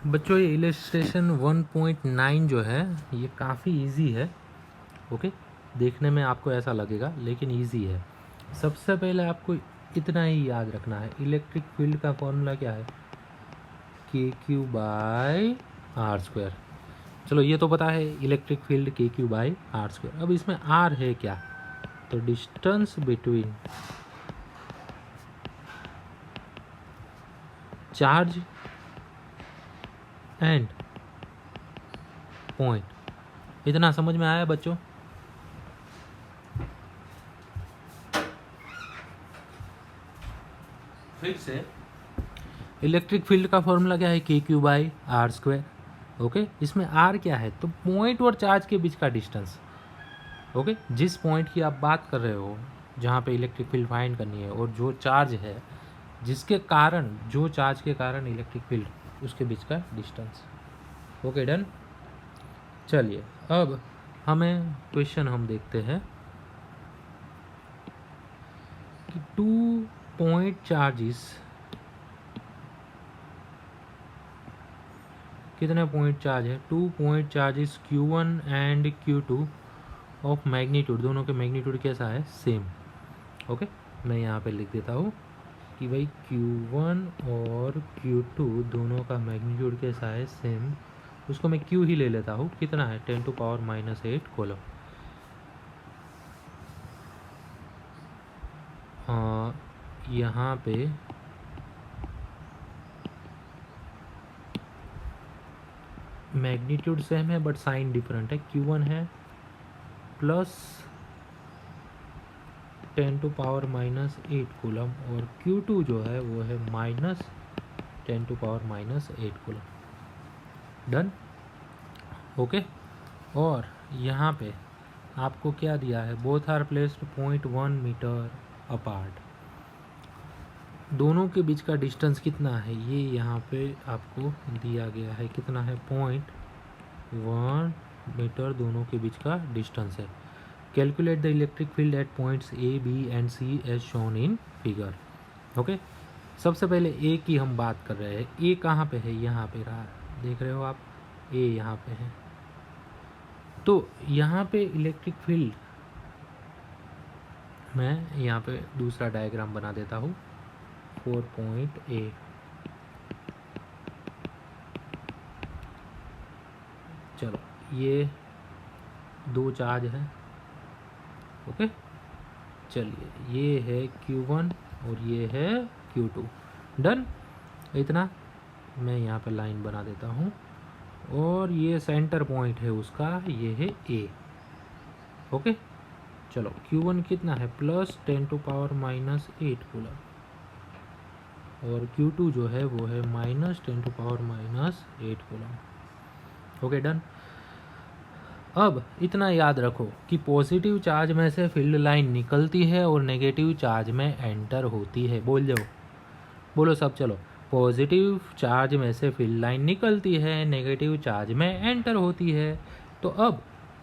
बच्चों ये इलस्ट्रेशन 1.9 जो है ये काफ़ी इजी है। ओके, देखने में आपको ऐसा लगेगा लेकिन इजी है। सबसे पहले आपको इतना ही याद रखना है, इलेक्ट्रिक फील्ड का फॉर्मूला क्या है, K Q by R square. चलो ये तो पता है इलेक्ट्रिक फील्ड के क्यू बाई आर स्क्वायर। अब इसमें आर है क्या, तो distance between charge and point. इतना समझ में आया बच्चों? फिर से इलेक्ट्रिक फील्ड का फॉर्मूला क्या है, K Q by R square. Okay, इसमें आर क्या है, तो पॉइंट और चार्ज के बीच का डिस्टेंस। ओके, जिस पॉइंट की आप बात कर रहे हो जहाँ पे इलेक्ट्रिक फील्ड फाइंड करनी है, और जो चार्ज है जिसके कारण, जो चार्ज के कारण इलेक्ट्रिक फील्ड, उसके बीच का डिस्टेंस। Okay done. चलिए अब हमें क्वेश्चन हम देखते हैं कि 2 पॉइंट चार्जेस, कितने पॉइंट चार्ज है, 2 point charges Q1 and Q2 of magnitude, दोनों के मैग्नीट्यूड कैसा है, सेम। ओके, मैं यहाँ पे लिख देता हूँ कि भाई Q1 और Q2 दोनों का मैग्नीट्यूड कैसा है, सेम। उसको मैं Q ही ले लेता हूँ, कितना है, 10⁻⁸ कोलम। यहाँ पे मैग्नीट्यूड सेम है बट साइन डिफरेंट है। Q1 है प्लस 10⁻⁸ कूलम, और Q2 जो है वो है माइनस 10⁻⁸ कूलम। डन। ओके, और यहाँ पे आपको क्या दिया है, both are placed 0.1 metre apart. दोनों के बीच का डिस्टेंस कितना है, ये यहाँ पे आपको दिया गया है, कितना है, 0.1 मीटर दोनों के बीच का डिस्टेंस है। Calculate the electric field at points A B and C as shown in figure. Okay, सबसे पहले ए की हम बात कर रहे हैं। ए कहाँ पे है, यहाँ पे रहा, देख रहे हो आप, ए यहाँ पे है। तो यहाँ पे इलेक्ट्रिक फील्ड, मैं यहाँ पे दूसरा डायग्राम बना देता हूँ, 4 पॉइंट ए। चलो ये 2 चार्ज है। ओके, चलिए ये है Q1 और ये है Q2। डन। इतना मैं यहाँ पे लाइन बना देता हूँ, और ये सेंटर पॉइंट है उसका, ये है A। ओके, चलो Q1 कितना है, प्लस 10⁻⁸ कूलम, और Q2 जो है वो है माइनस 10⁻⁸ कूलम। Okay done. अब इतना याद रखो कि पॉजिटिव चार्ज में से फील्ड लाइन निकलती है और नेगेटिव चार्ज में एंटर होती है। बोल जाओ, बोलो सब, चलो। पॉजिटिव चार्ज में से फील्ड लाइन निकलती है, नेगेटिव चार्ज में एंटर होती है। तो अब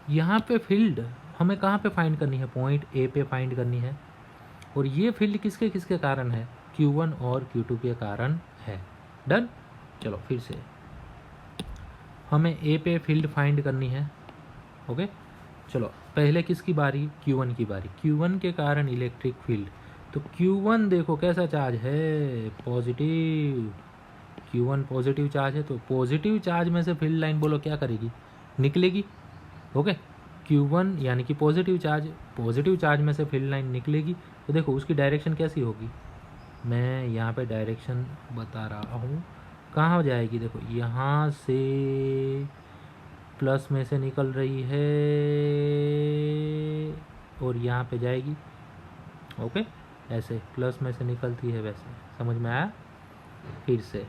यहाँ पे फील्ड हमें कहाँ पे फाइंड करनी है, पॉइंट ए पे फाइंड करनी है। और ये फील्ड किसके किसके कारण है, Q1 और Q2 के कारण है। डन। चलो फिर से हमें ए पे फील्ड फाइंड करनी है। ओके, चलो पहले किसकी बारी, Q1 की बारी। Q1 के कारण इलेक्ट्रिक फील्ड, तो Q1 देखो कैसा चार्ज है, पॉजिटिव। Q1 पॉजिटिव चार्ज है, तो पॉजिटिव चार्ज में से फील्ड लाइन बोलो क्या करेगी, निकलेगी। ओके, Q1 यानी कि पॉजिटिव चार्ज में से फील्ड लाइन निकलेगी। तो देखो उसकी डायरेक्शन कैसी होगी, मैं यहाँ पे डायरेक्शन बता रहा हूँ, कहाँ हो जाएगी, देखो यहाँ से प्लस में से निकल रही है और यहाँ पे जाएगी। ओके, ऐसे प्लस में से निकलती है, वैसे समझ में आया। फिर से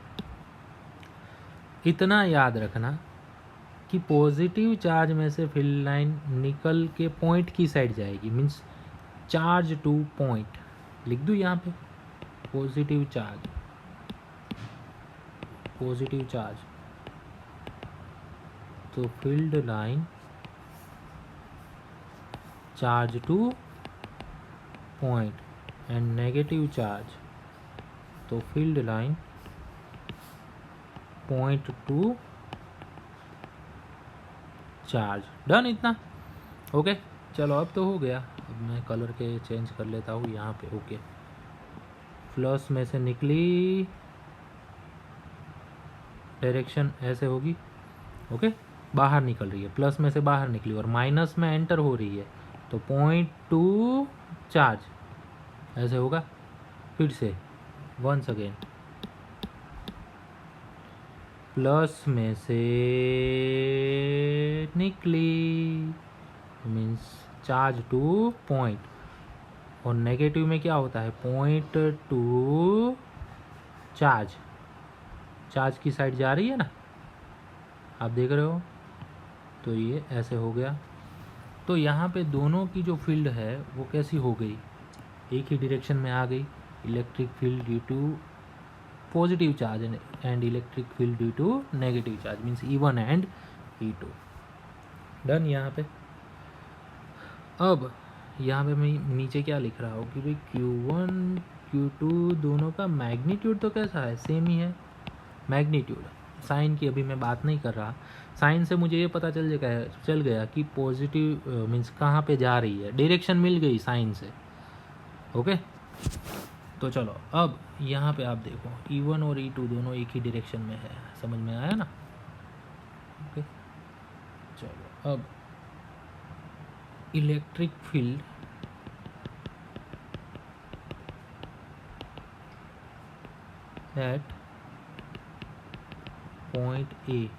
इतना याद रखना कि पॉजिटिव चार्ज में से फील्ड लाइन निकल के पॉइंट की साइड जाएगी, मीन्स चार्ज टू पॉइंट। लिख दूँ यहाँ पे, पॉजिटिव चार्ज, तो field line charge to point, and negative charge, तो field line point to charge. Done इतना। ओके चलो अब तो हो गया। अब मैं कलर के चेंज कर लेता हूँ यहाँ पे। ओके प्लस में से निकली, डायरेक्शन ऐसे होगी। ओके बाहर निकल रही है, प्लस में से बाहर निकली और माइनस में एंटर हो रही है, तो पॉइंट टू चार्ज ऐसे होगा। फिर से वंस अगेन, प्लस में से निकली मीन्स चार्ज टू पॉइंट, और नेगेटिव में क्या होता है, पॉइंट टू चार्ज, चार्ज की साइड जा रही है ना, आप देख रहे हो। तो ये ऐसे हो गया। तो यहाँ पे दोनों की जो फील्ड है वो कैसी हो गई, एक ही डायरेक्शन में आ गई। Electric field due to positive charge and electric field due to negative charge means E1 and E2। Done. यहाँ पे अब यहाँ पे मैं नीचे क्या लिख रहा हूँ कि भाई Q1 Q2 दोनों का मैग्नीट्यूड तो कैसा है, सेम ही है। मैग्नीट्यूड साइन की अभी मैं बात नहीं कर रहा, साइन से मुझे ये पता चल गया कि पॉजिटिव मीन्स कहाँ पे जा रही है, डायरेक्शन मिल गई साइन से। ओके तो चलो अब यहाँ पे आप देखो E1 और E2 दोनों एक ही डायरेक्शन में है, समझ में आया ना। ओके चलो अब electric field at point A,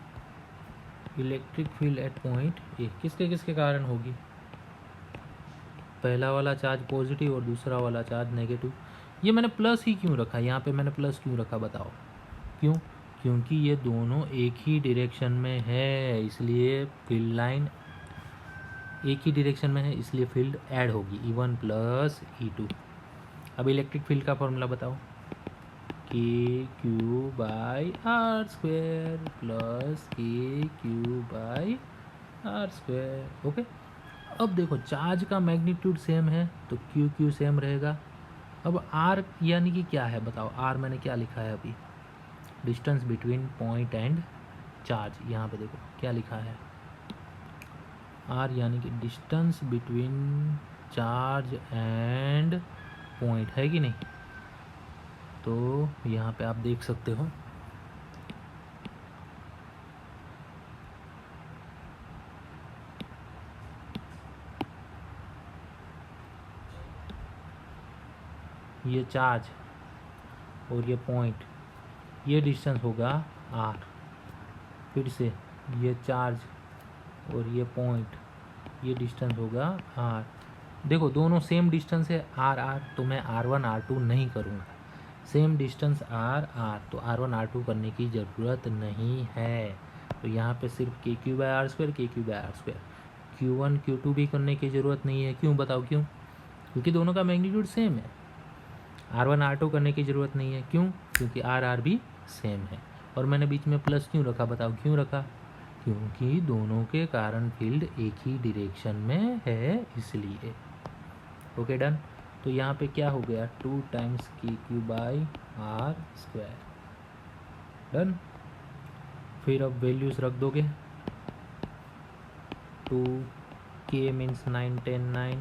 electric field at point A किसके किसके कारण होगी, पहला वाला चार्ज पॉजिटिव और दूसरा वाला चार्ज नेगेटिव। ये मैंने प्लस ही क्यों रखा, यहाँ पे मैंने प्लस क्यों रखा बताओ, क्यों, क्योंकि ये दोनों एक ही डायरेक्शन में है, इसलिए फील्ड लाइन एक ही डायरेक्शन में है, इसलिए फील्ड ऐड होगी E1 प्लस E2। अब इलेक्ट्रिक फील्ड का फॉर्मूला बताओ, K Q by R square plus K Q by R square. Okay अब देखो चार्ज का मैग्नीट्यूड सेम है तो क्यू क्यू सेम रहेगा। अब आर यानी कि क्या है बताओ, आर मैंने क्या लिखा है अभी, distance between point and charge. यहाँ पे देखो क्या लिखा है, आर यानी कि distance between charge and point, है कि नहीं। तो यहाँ पे आप देख सकते हो ये चार्ज और ये पॉइंट, ये डिस्टेंस होगा आर। फिर से ये चार्ज और ये पॉइंट, ये डिस्टेंस होगा आर। देखो दोनों सेम डिस्टेंस है आर आर, तो मैं R1 R2 नहीं करूँगा, सेम डिस्टेंस आर आर, तो R1 R2 करने की ज़रूरत नहीं है। तो यहाँ पे सिर्फ K Q by R square, K Q by R square, Q1 Q2 भी करने की ज़रूरत नहीं है। क्यों बताओ क्यों, क्योंकि दोनों का मैग्नीट्यूड सेम है। R1 R2 करने की ज़रूरत नहीं है, क्यों, क्योंकि आर आर भी सेम है। और मैंने बीच में प्लस क्यों रखा बताओ, क्यों रखा, क्योंकि दोनों के कारण फील्ड एक ही डायरेक्शन में है इसलिए। Okay done. तो यहाँ पे क्या हो गया, 2 times K Q by R square. Done. फिर अब वैल्यूज़ रख दोगे, 2k means 9 10 9,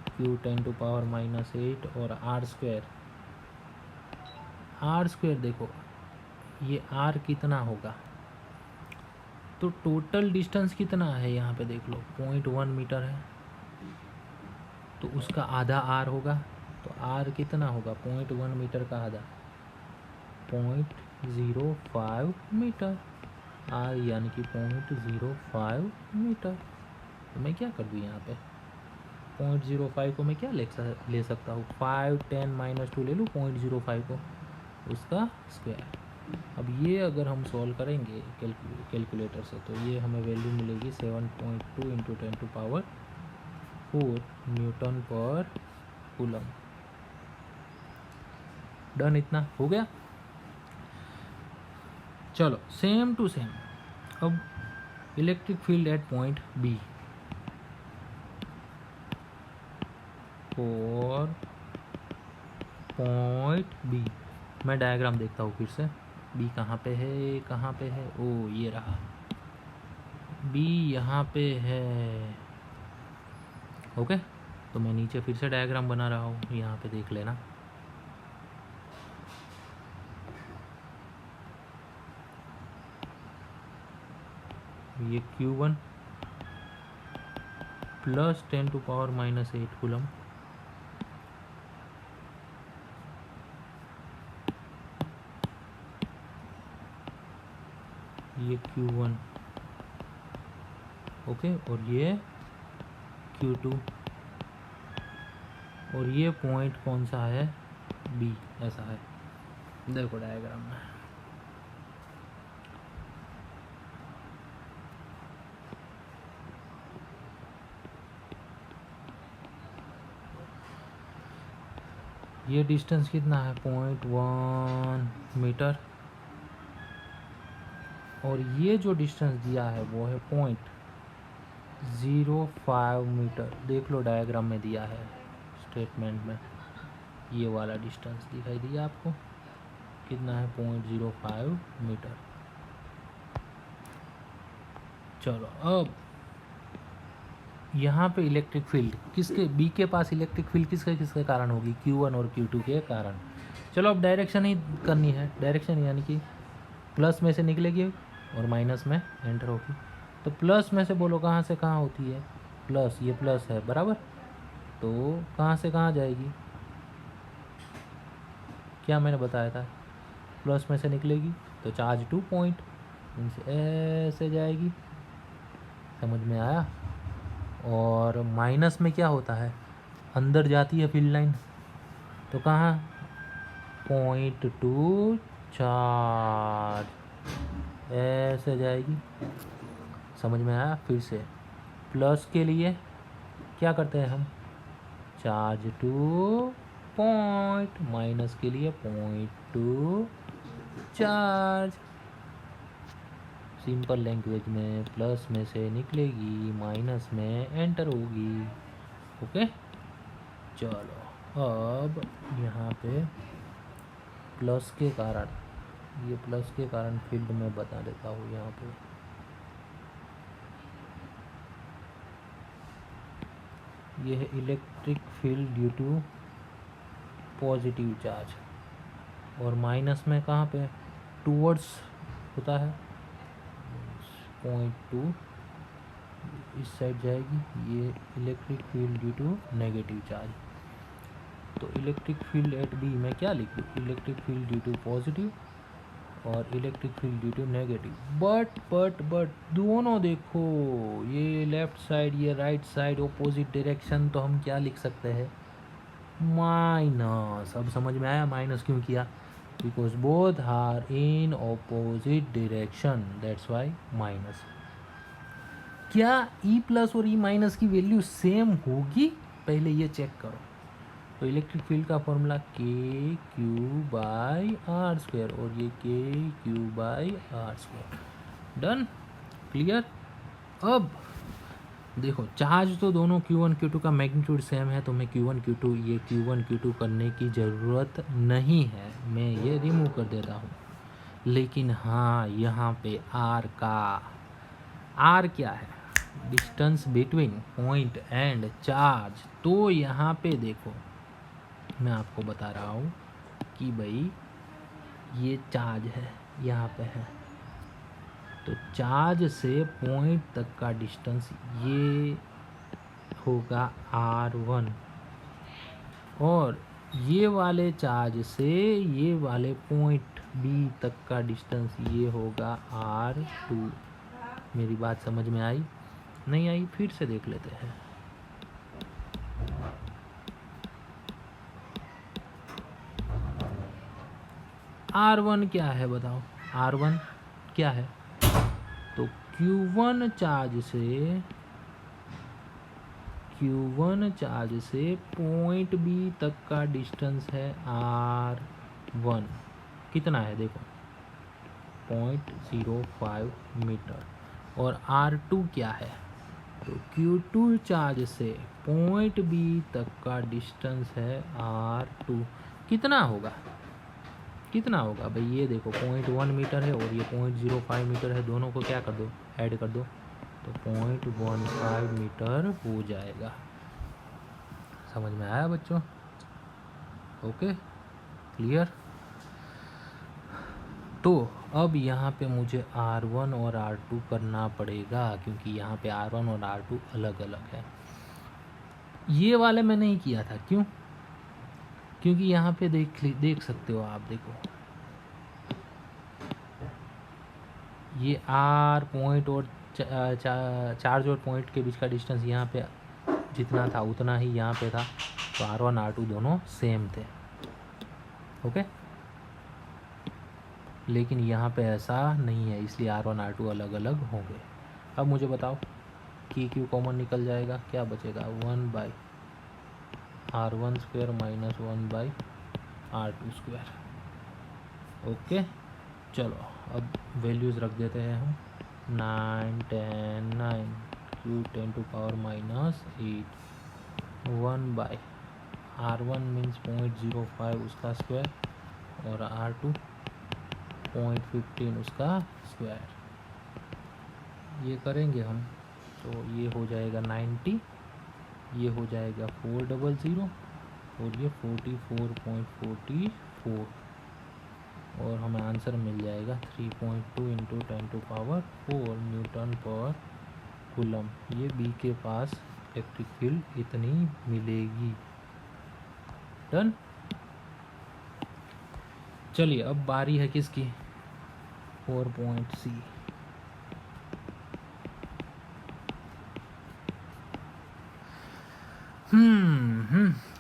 Q 10 to power -8 और आर स्क्वायर। आर स्क्वायर देखो ये आर कितना होगा, तो टोटल डिस्टेंस कितना है यहाँ पे देख लो, 0.1 मीटर है, तो उसका आधा आर होगा। तो आर कितना होगा, 0.1 मीटर का आधा 0.05 मीटर, आर यानी कि 0.05 मीटर। तो मैं क्या कर दूँ यहाँ पे, 0.05 को मैं क्या ले सकता हूँ, 5 10 -2 ले लूँ 0.05 को, उसका स्क्वायर। अब ये अगर हम सॉल्व करेंगे कैलकुलेटर से तो ये हमें वैल्यू मिलेगी 7.2 into 10 to power 4 newton per coulomb. Done. इतना हो गया। चलो सेम टू सेम अब electric field at point B, और पॉइंट बी मैं डायग्राम देखता हूँ फिर से। बी कहाँ पे है, कहाँ पे है, ओ ये रहा, बी यहाँ पे है। ओके, तो मैं नीचे फिर से डायग्राम बना रहा हूँ, यहाँ पे देख लेना। ये Q1 प्लस 10⁻⁻8 कूलम, ये Q1, ओके, और ये Q2, और ये पॉइंट कौन सा है, बी, ऐसा है। देखो डायग्राम में, ये डिस्टेंस कितना है, 0.1 मीटर, और ये जो डिस्टेंस दिया है वो है 0.05 मीटर। देख लो डायग्राम में दिया है स्टेटमेंट में, ये वाला डिस्टेंस दिखाई दिया आपको, कितना है, 0.05 मीटर। चलो अब यहाँ पे इलेक्ट्रिक फील्ड किसके, बी के पास इलेक्ट्रिक फील्ड किसके कारण होगी, Q1 और Q2 के कारण। चलो अब डायरेक्शन ही करनी है, डायरेक्शन यानी कि प्लस में से निकलेगी और माइनस में एंटर होगी। तो प्लस में से बोलो कहाँ से कहाँ होती है, प्लस, ये प्लस है बराबर, तो कहाँ से कहाँ जाएगी, क्या मैंने बताया था, प्लस में से निकलेगी तो चार्ज टू पॉइंट, ऐसे जाएगी, समझ में आया। और माइनस में क्या होता है, अंदर जाती है फील्ड लाइन, तो कहाँ, पॉइंट टू चार्ज, ऐसे जाएगी, समझ में आया। फिर से प्लस के लिए क्या करते हैं हम, चार्ज टू पॉइंट, माइनस के लिए point to charge. Simple language में प्लस में से निकलेगी, माइनस में एंटर होगी। ओके, चलो अब यहाँ पे प्लस के कारण, ये प्लस के कारण फील्ड में बता देता हूँ। यहाँ पे ये है electric field due to positive charge, और माइनस में कहाँ पे, टूवर्ड्स होता है, 0.2 इस साइड जाएगी, ये electric field due to negative charge. तो इलेक्ट्रिक फील्ड एट बी में क्या लिख दूँ, electric field due to positive और electric field due to negative. But दोनों देखो, ये लेफ्ट साइड ये राइट साइड ऑपोजिट डायरेक्शन, तो हम क्या लिख सकते हैं, माइनस। अब समझ में आया माइनस क्यों किया, because both are in opposite direction, that's why minus. क्या ई प्लस और ई माइनस की वैल्यू सेम होगी, पहले ये चेक करो। तो इलेक्ट्रिक फील्ड का फॉर्मूला KQ/R², और ये KQ/R², डन, क्लियर। अब देखो चार्ज तो दोनों Q1 Q2 का मैग्नीट्यूड सेम है, तो मैं Q1 Q2 ये Q1 Q2 करने की ज़रूरत नहीं है, मैं ये रिमूव कर देता हूँ। लेकिन हाँ, यहाँ पे R क्या है, distance between point and charge. तो यहाँ पे देखो मैं आपको बता रहा हूँ कि भाई ये चार्ज है, यहाँ पे है, तो चार्ज से पॉइंट तक का डिस्टेंस ये होगा R1, और ये वाले चार्ज से ये वाले पॉइंट B तक का डिस्टेंस ये होगा R2। मेरी बात समझ में आई, नहीं आई, फिर से देख लेते हैं। R1 क्या है बताओ, R1 क्या है, तो Q1 चार्ज से पॉइंट B तक का डिस्टेंस है R1, कितना है देखो, 0.05 मीटर। और R2 क्या है, तो Q2 चार्ज से पॉइंट B तक का डिस्टेंस है R2, कितना होगा, कितना होगा भाई, ये देखो 0.1 मीटर है और ये 0.05 मीटर है, दोनों को क्या कर दो, ऐड कर दो, तो 0.15 मीटर हो जाएगा। समझ में आया बच्चों? Okay, clear. तो अब यहाँ पे मुझे R1 और R2 करना पड़ेगा, क्योंकि यहाँ पे R1 और R2 अलग अलग है। ये वाले मैं नहीं किया था, क्यों? क्योंकि यहाँ पे देख सकते हो आप, देखो ये R पॉइंट और चार्ज और पॉइंट के बीच का डिस्टेंस यहाँ पे जितना था उतना ही यहाँ पे था, तो R1 R2 दोनों सेम थे। ओके, लेकिन यहाँ पे ऐसा नहीं है, इसलिए R1 R2 अलग अलग होंगे। अब मुझे बताओ कि Q कॉमन निकल जाएगा, क्या बचेगा, 1/R1² माइनस 1/R2²। ओके, चलो अब वैल्यूज़ रख देते हैं हम, 9 10 9, Q 10⁻⁻8, 1/R1 मीन्स 0.05 उसका स्क्वायर और R2 0.15 उसका स्क्वायर। ये करेंगे हम तो ये हो जाएगा 90, ये हो जाएगा 400 और ये 44.44 और हमें आंसर मिल जाएगा 3.2 × 10⁴ न्यूटन पर कूलम। ये बी के पास इलेक्ट्रिक फील्ड इतनी मिलेगी। डन। चलिए अब बारी है किसकी, 4.C।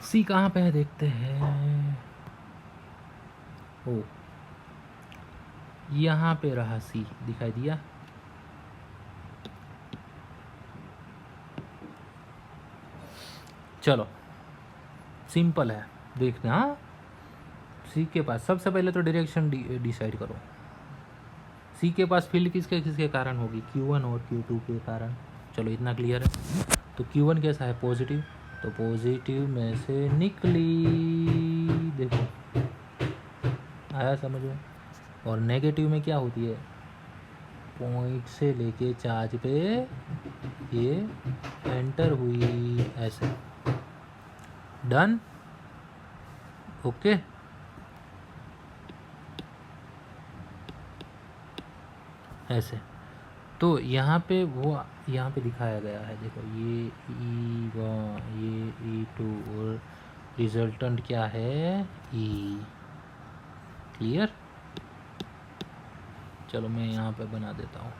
सी कहाँ पे है देखते हैं। ओ, यहाँ पे रहा सी, दिखाई दिया। चलो सिंपल है, देखना। सी के पास सबसे पहले तो डायरेक्शन डिसाइड करो। सी के पास फील्ड किसके किसके कारण होगी, Q1 और Q2 के कारण। चलो इतना क्लियर है। तो Q1 कैसा है, पॉजिटिव, तो पॉजिटिव में से निकली, देखो आया समझ में। और नेगेटिव में क्या होती है, पॉइंट से लेके चार्ज पे ये एंटर हुई, ऐसे। डन। ओके, ऐसे। तो यहाँ पे वो यहाँ पे दिखाया गया है, देखो ये E1 ये E2 और रिजल्टेंट क्या है, E। क्लियर। चलो मैं यहाँ पे बना देता हूँ,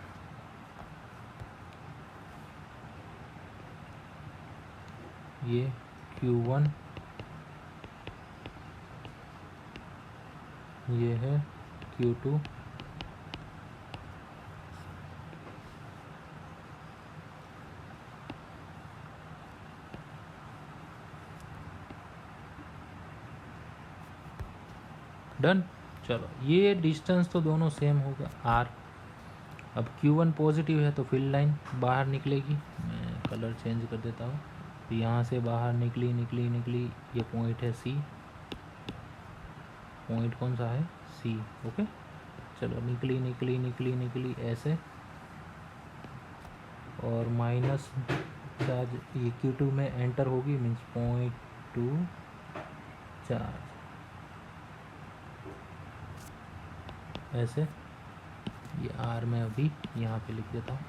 ये Q1, ये है Q2, डन। चलो ये डिस्टेंस तो दोनों सेम होगा R। अब Q1 पॉजिटिव है तो फील्ड लाइन बाहर निकलेगी, मैं कलर चेंज कर देता हूँ। तो यहाँ से बाहर निकली निकली निकली, ये पॉइंट है C, पॉइंट कौन सा है, C। ओके, चलो निकली निकली निकली निकली ऐसे, और माइनस चार्ज ये Q2 में एंटर होगी, मीन्स 0.2 चार्ज, ऐसे। ये R में अभी यहाँ पे लिख देता हूँ।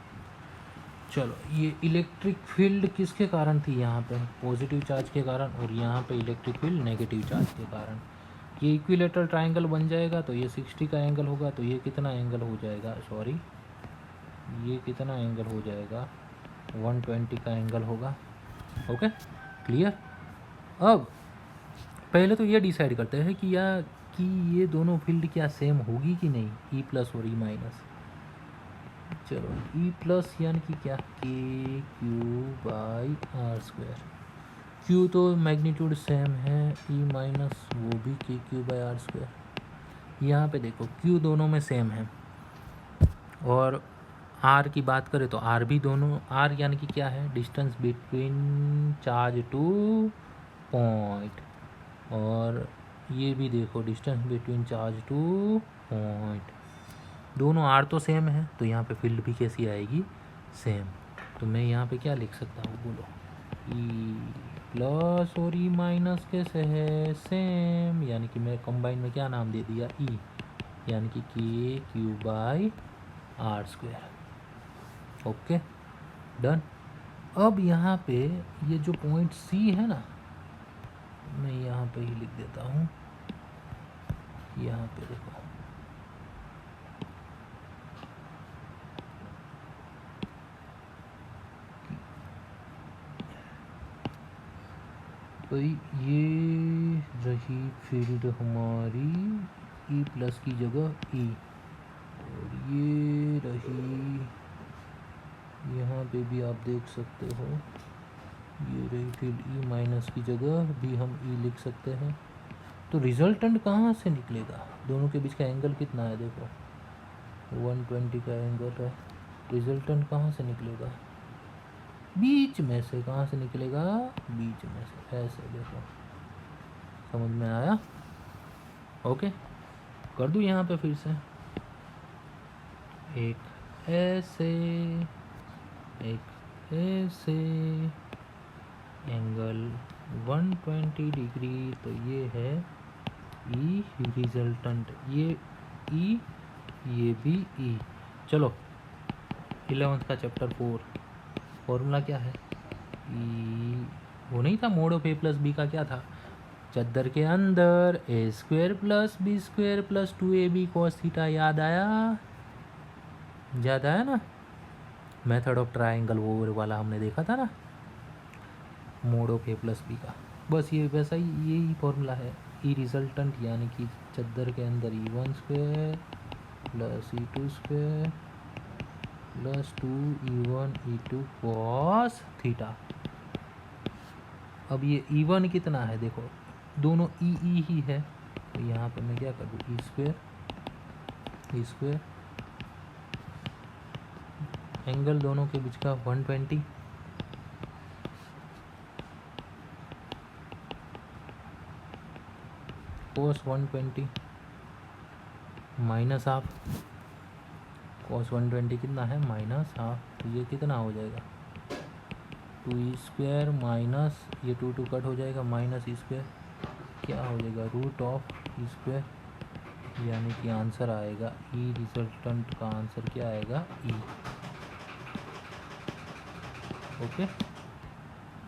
चलो ये इलेक्ट्रिक फील्ड किसके कारण थी, यहाँ पे पॉजिटिव चार्ज के कारण, और यहाँ पे इलेक्ट्रिक फील्ड नेगेटिव चार्ज के कारण। ये इक्विलेटरल ट्रायंगल बन जाएगा, तो ये 60 का एंगल होगा, तो ये कितना एंगल हो जाएगा, सॉरी ये कितना एंगल हो जाएगा, 120 का एंगल होगा। Okay, clear. अब पहले तो ये डिसाइड करते हैं कि ये दोनों फील्ड क्या सेम होगी कि नहीं, E प्लस और E माइनस। चलो E प्लस यानी कि क्या, KQ/R²। Q तो मैग्नीट्यूड सेम है, E माइनस वो भी KQ/R²। यहाँ पे देखो Q दोनों में सेम है, और R की बात करें तो R भी दोनों, R यानी कि क्या है, distance between charge to point, और ये भी देखो distance between charge to point, दोनों आर तो सेम है, तो यहाँ पे फील्ड भी कैसी आएगी, सेम। तो मैं यहाँ पे क्या लिख सकता हूँ, बोलो, ई प्लस और ई माइनस कैसे है, सेम, यानी कि मैं कंबाइन में क्या नाम दे दिया, ई, यानी कि K Q by R square. Okay done. अब यहाँ पे ये जो पॉइंट सी है ना, मैं यहाँ पे ही लिख देता हूँ, यहाँ पे देखो, भाई ये रही फील्ड हमारी ई प्लस की जगह ई, और ये रही, यहाँ पे भी आप देख सकते हो, ये रही फील्ड ई माइनस की जगह भी हम ई लिख सकते हैं। तो रिजल्टेंट कहाँ से निकलेगा, दोनों के बीच का एंगल कितना है, देखो 120 का एंगल है, रिजल्टेंट कहाँ से निकलेगा, बीच में से। कहाँ से निकलेगा, बीच में से, ऐसे देखो, समझ में आया। ओके कर दूँ यहाँ पे फिर से, एक ऐसे, एक ऐसे, एंगल 120 डिग्री, तो ये है ई रिजल्टेंट, ये ई, ये भी ई। चलो 11th का चैप्टर 4, फॉर्मूला क्या है, ई, वो नहीं था mod of A plus B का, क्या था, चद्दर के अंदर A square plus B square plus 2ab cos theta, याद आया, याद आया ना, मेथड ऑफ ट्राइंगल वो वाला हमने देखा था ना, mod of A plus B का, बस ये वैसा ही, यही फॉर्मूला है, ई रिजल्टेंट यानी कि चद्दर के अंदर E1 square plus E2 square plus 2E1 E2 cos theta. अब ये E1 कितना है, देखो दोनों ई ही है, तो यहाँ पे मैं क्या कर दूँ, ई स्क्वायर, एंगल दोनों के बीच का 120, cos 120 माइनस हाफ, cos 120 कितना है, माइनस हाफ, तो ये कितना हो जाएगा, 2e स्क्वायर माइनस ये 2 कट हो जाएगा, माइनस ई स्क्वायर, क्या हो जाएगा, रूट ऑफ ई स्क्वायर, यानी कि आंसर आएगा ई रिजल्टेंट का आंसर क्या आएगा, ई। ओके,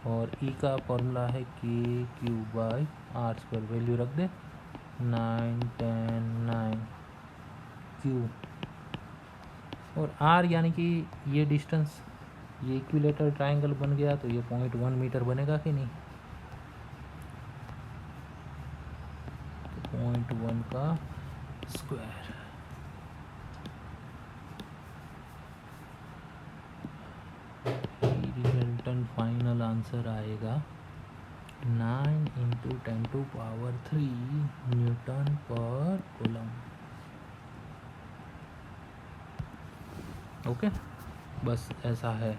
और ई का फॉर्मूला है K Q by R square, value रख दे 9 10 9 क्यू, और आर यानी कि ये डिस्टेंस, ये इक्विलेटरल ट्राइंगल बन गया, तो ये 0.1 मीटर बनेगा कि नहीं, तो 0.1 का स्क्वायर। रिजल्टेंट फाइनल आंसर आएगा 9 × 10⁻³ न्यूटन पर कूलम। ओके, बस ऐसा है।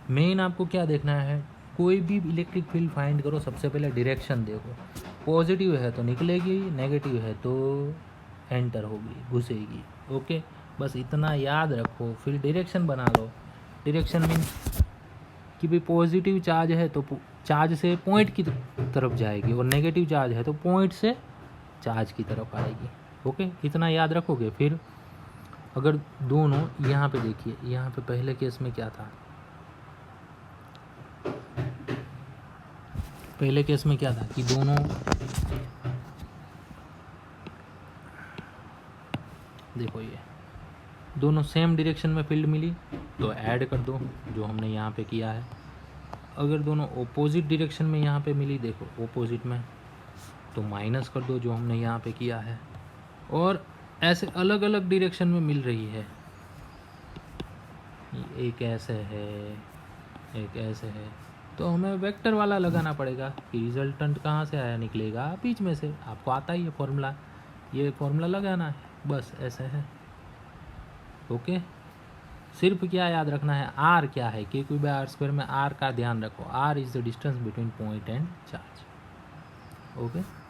मेन आपको क्या देखना है, कोई भी इलेक्ट्रिक फील्ड फाइंड करो, सबसे पहले डायरेक्शन देखो, पॉजिटिव है तो निकलेगी, नेगेटिव है तो एंटर होगी, घुसेगी। ओके, बस इतना याद रखो, फिर डायरेक्शन बना लो। डायरेक्शन मीन्स कि भाई पॉजिटिव चार्ज है तो चार्ज से पॉइंट की तरफ जाएगी, और नेगेटिव चार्ज है तो पॉइंट से चार्ज की तरफ आएगी। ओके, इतना याद रखोगे। फिर अगर दोनों, यहाँ पे देखिए, यहाँ पे पहले केस में क्या था, पहले केस में क्या था कि दोनों, देखो ये दोनों सेम डायरेक्शन में फील्ड मिली तो ऐड कर दो, जो हमने यहाँ पे किया है। अगर दोनों ऑपोजिट डायरेक्शन में यहाँ पे मिली, देखो ऑपोजिट में, तो माइनस कर दो, जो हमने यहाँ पे किया है। और ऐसे अलग अलग डायरेक्शन में मिल रही है, एक ऐसे है, एक ऐसे है, तो हमें वेक्टर वाला लगाना पड़ेगा कि रिजल्टेंट कहाँ से आया, निकलेगा बीच में से। आपको आता ही है फॉर्मूला, ये फॉर्मूला लगाना है, बस ऐसे है। ओके, सिर्फ क्या याद रखना है, आर क्या है, K Q by R square में आर का ध्यान रखो, R is the distance between point and charge. Okay.